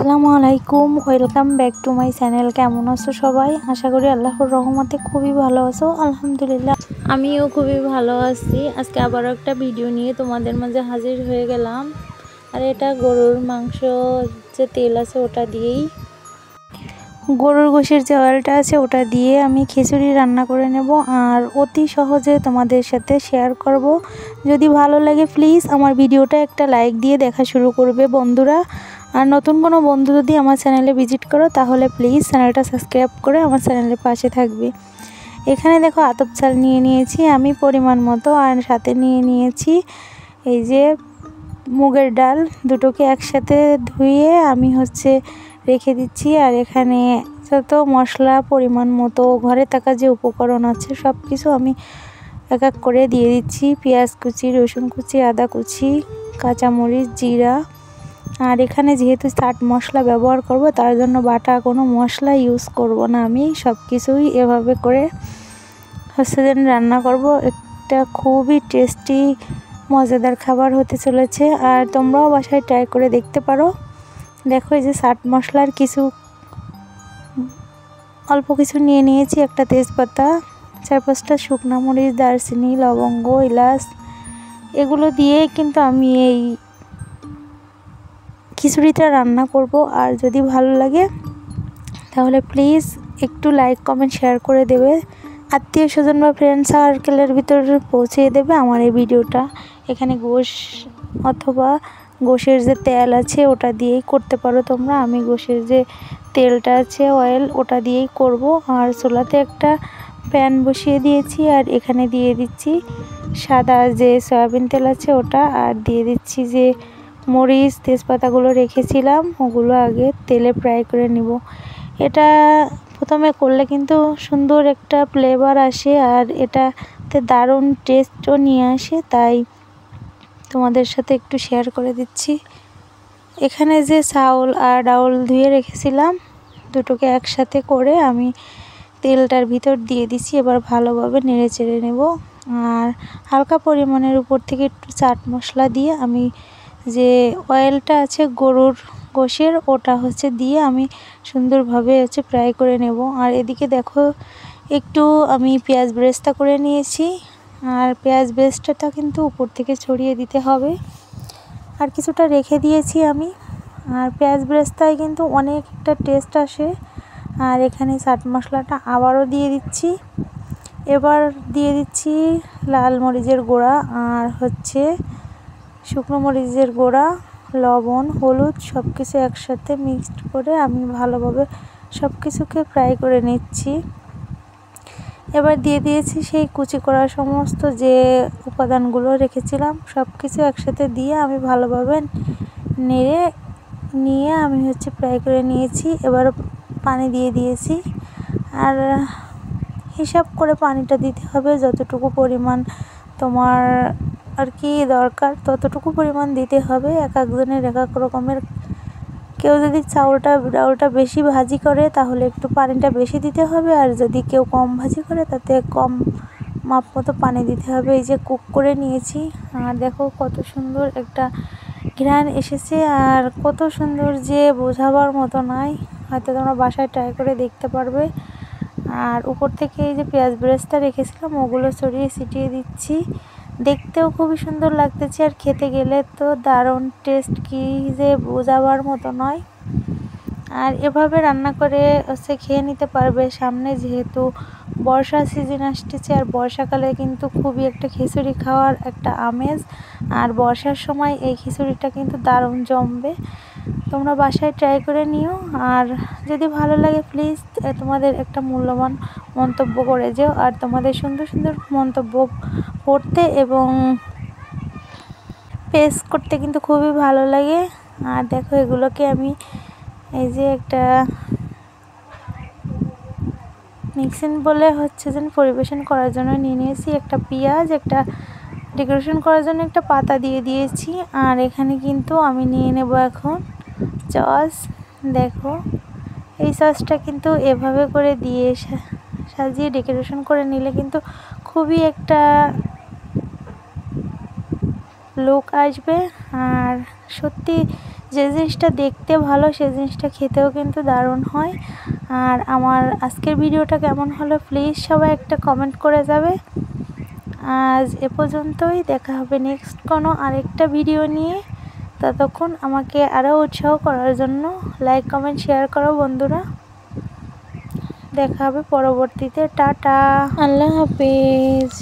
আসসালামু আলাইকুম, welcome back to my channel. কেমন আছো সবাই? আশা করি আল্লাহর রহমতে খুবই ভালো আছো। আলহামদুলিল্লাহ আমিও খুবই ভালো আছি। আজকে আবারও একটা ভিডিও নিয়ে তোমাদের মাঝে হাজির হয়ে গেলাম। আর এটা গরুর মাংস যে তেল আছে ওটা দিয়েই, গরুর গোশের যে অয়েলটা আছে ওটা দিয়ে আমি খিচুড়ি রান্না করে নেব আর অতি সহজে তোমাদের সাথে শেয়ার করব। যদি ভালো লাগে প্লিজ আমার ভিডিওটা একটা লাইক দিয়ে দেখা শুরু করবে বন্ধুরা। আর নতুন কোনো বন্ধু যদি আমার চ্যানেলে ভিজিট করো তাহলে প্লিজ চ্যানেলটা সাবস্ক্রাইব করে আমার চ্যানেলের পাশে থাকবে। এখানে দেখো আতপ চাল নিয়ে নিয়েছি আমি পরিমাণ মতো, আর সাথে নিয়ে নিয়েছি এই যে মুগের ডাল। দুটোকে একসাথে ধুয়ে আমি রেখে দিচ্ছি। আর এখানে যত মশলা পরিমাণ মতো ঘরে থাকা যে উপকরণ আছে সব কিছু আমি এক এক করে দিয়ে দিচ্ছি। পেঁয়াজ কুচি, রসুন কুচি, আদা কুচি, কাঁচামরিচ, জিরা। আর এখানে যেহেতু চাট মশলা ব্যবহার করব তার জন্য বাটা কোনো মশলা ইউজ করব না, আমি সব কিছুই এভাবে করে যেন রান্না করব। একটা খুবই টেস্টি মজাদার খাবার হতে চলেছে, আর তোমরাও বাসায় ট্রাই করে দেখতে পারো। দেখো এই যে চাট মশলার অল্প কিছু নিয়ে নিয়েছি। একটা তেজপাতা, 4-5টা শুকনো মরিচ, দারচিনি, লবঙ্গ, এলাচ, এগুলো দিয়ে কিন্তু আমি এই খিচুড়িটা রান্না করব। আর যদি ভালো লাগে তাহলে প্লিজ একটু লাইক কমেন্ট শেয়ার করে দেবে, আত্মীয় স্বজন বা ফ্রেন্ড সার্কেলের ভিতর পৌঁছে দেবে আমার এই ভিডিওটা। এখানে গোশ অথবা গোশের যে তেল আছে ওটা দিয়েই করতে পারো তোমরা। আমি গোশের যে তেলটা আছে অয়েল ওটা দিয়েই করব। আর চুলাতে একটা প্যান বসিয়ে দিয়েছি, আর এখানে দিয়ে দিচ্ছি সাদা যে সয়াবিন তেল আছে ওটা, আর দিয়ে দিচ্ছি যে মরিচ তেজপাতাগুলো রেখেছিলাম ওগুলো আগে তেলে ফ্রাই করে নিব। এটা প্রথমে করলে কিন্তু সুন্দর একটা ফ্লেভার আসে আর এটাতে দারুণ টেস্টও নিয়ে আসে, তাই তোমাদের সাথে একটু শেয়ার করে দিচ্ছি। এখানে যে চাউল আর ডাউল ধুয়ে রেখেছিলাম দুটোকে একসাথে করে আমি তেলটার ভিতর দিয়ে দিচ্ছি। এবার ভালোভাবে নেড়ে চেড়ে নেব। আর হালকা পরিমাণের উপর থেকে একটু চাট মশলা দিয়ে আমি যে অয়েলটা আছে গরুর গোশের ওটা দিয়ে আমি সুন্দরভাবে ফ্রাই করে নেব। আর এদিকে দেখো একটু আমি পেঁয়াজ বেরেস্তা করে নিয়েছি, আর পেঁয়াজ বেরেস্তাটা কিন্তু উপর থেকে ছড়িয়ে দিতে হবে। আর কিছুটা রেখে দিয়েছি আমি। আর পেঁয়াজ বেরেস্তায় কিন্তু অনেক একটা টেস্ট আসে। আর এখানে চাট মশলাটা আবারও দিয়ে দিচ্ছি। এবার দিয়ে দিচ্ছি লাল মরিচের গুঁড়া, আর শুকনো মরিচের গুঁড়া, লবণ, হলুদ সব কিছু একসাথে মিক্সড করে আমি ভালোভাবে সব কিছুকে ফ্রাই করে নিচ্ছি। এবার দিয়ে দিয়েছি সেই কুচি করা সমস্ত যে উপাদানগুলো রেখেছিলাম সব কিছু একসাথে দিয়ে আমি ভালোভাবে নেড়ে নিয়ে আমি ফ্রাই করে নিয়েছি। এবার পানি দিয়ে দিয়েছি, আর হিসাব করে পানিটা দিতে হবে যতটুকু পরিমাণ তোমার আর কি দরকার ততটুকু পরিমাণ দিতে হবে। এক একজনের এক এক রকমের, কেউ যদি ডাউলটা বেশি ভাজি করে তাহলে একটু পানিটা বেশি দিতে হবে, আর যদি কেউ কম ভাজি করে তাতে কম মাপ মতো পানি দিতে হবে। এই যে কুক করে নিয়েছি, আর দেখো কত সুন্দর একটা ঘ্রাণ এসেছে আর কত সুন্দর যে বোঝাবার মতো নয়। হয়তো তোমরা বাসায় ট্রাই করে দেখতে পারবে। আর উপর থেকে এই যে পেঁয়াজ বেরেস্তা রেখেছিলাম ওগুলো ছড়িয়ে ছিটিয়ে দিচ্ছি। দেখতেও খুবই সুন্দর লাগতেছে, আর খেতে গেলে তো দারুণ টেস্ট কি যে বোঝাবার মতো নয়। আর এভাবে রান্না করে খেয়ে নিতে পারবে। সামনে যেহেতু বর্ষা সিজন আসতেছে, আর বর্ষাকালে কিন্তু খুবই একটা খিচুড়ি খাওয়ার একটা আমেজ, আর বর্ষার সময় এই খিচুড়িটা কিন্তু দারুণ জমবে। তোমরা বাসায় ট্রাই করে নিও। আর যদি ভালো লাগে প্লিজ তোমাদের একটা মূল্যবান মন্তব্য করে যেও। আর তোমাদের সুন্দর সুন্দর মন্তব্য পড়তে এবং পেস্ট করতে কিন্তু খুবই ভালো লাগে। আর দেখো এগুলোকে আমি এই যে একটা মিক্সিং বলে যেন পরিবেশন করার জন্য নিয়ে নিয়েছি। একটা পেঁয়াজ, একটা ডেকোরেশন করার জন্য একটা পাতা দিয়ে দিয়েছি। আর এখানে কিন্তু আমি নিয়ে নেব এখন সস। দেখো এই সসটা কিন্তু এভাবে করে দিয়ে সাজিয়ে ডেকোরেশন করে নিলে কিন্তু খুবই একটা লুক আসবে। আর সত্যি যে জিনিসটা দেখতে ভালো সেই জিনিসটা খেতেও কিন্তু দারুণ হয়। আর আমার আজকের ভিডিওটা কেমন হলো প্লিজ সবাই একটা কমেন্ট করে যাবে। আজ এ পর্যন্তই, দেখা হবে নেক্সট কোনো আরেকটা ভিডিও নিয়ে। ততক্ষণ আমাকে আরও উৎসাহ করার জন্য লাইক কমেন্ট শেয়ার করো বন্ধুরা। দেখা হবে পরবর্তীতে। টাটা, আল্লাহ হাফেজ।